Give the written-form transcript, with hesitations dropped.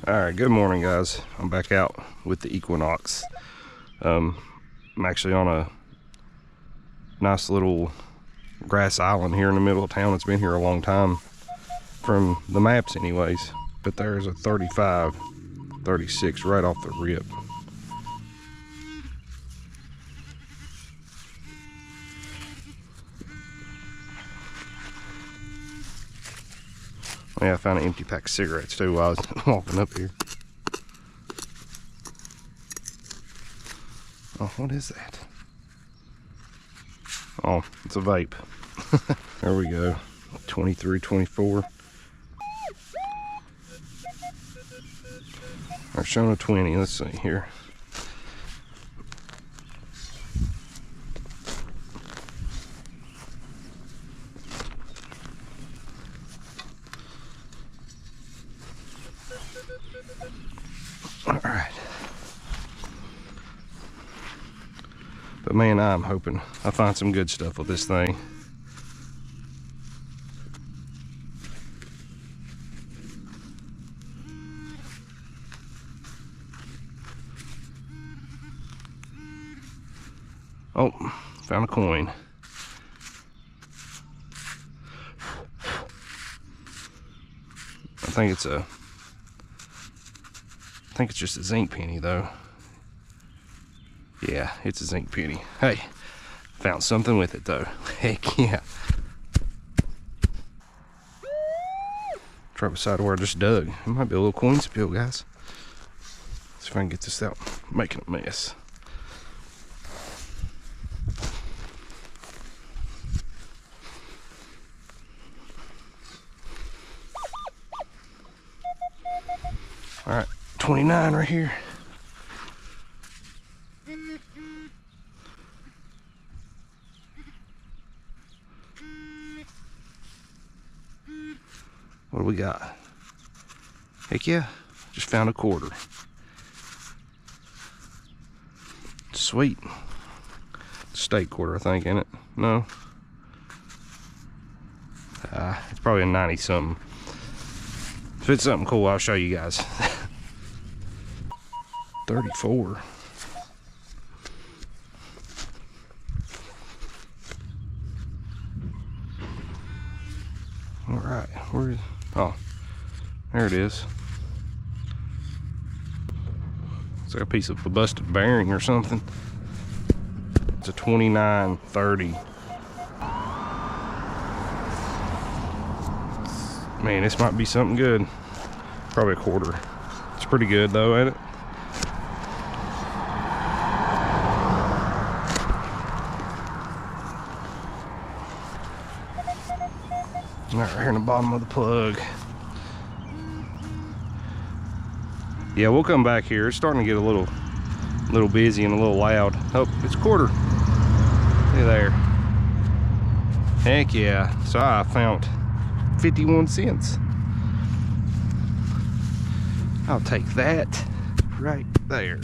Alright, good morning guys. I'm back out with the Equinox. I'm actually on a nice little grass island here in the middle of town. It's been here a long time, from the maps anyways. But there's a 35, 36 right off the rip. Yeah, I found an empty pack of cigarettes too while I was walking up here. Oh, what is that? Oh, it's a vape. There we go. 23, 24. They're showing a 20. Let's see here. Alright. But man, I'm hoping I find some good stuff with this thing. Oh, found a coin. I think it's just a zinc penny though. Yeah, it's a zinc penny. Hey, found something with it though. Heck yeah. It's right beside where I just dug. It might be a little coin spill, guys. Let's see if I can get this out. I'm making a mess. All right, 29 right here. What do we got? Heck yeah, just found a quarter. Sweet. State quarter, I think, ain't it? No. It's probably a 90 something. If it's something cool, I'll show you guys. 34. All right, where is? Oh, there it is. It's like a piece of a busted bearing or something. It's a 2930. Man, this might be something good. Probably a quarter. It's pretty good though, ain't it? Right here in the bottom of the plug. Yeah, we'll come back here. It's starting to get a little busy and a little loud. Oh, it's a quarter. See there. Heck yeah. So I found 51 cents. I'll take that right there.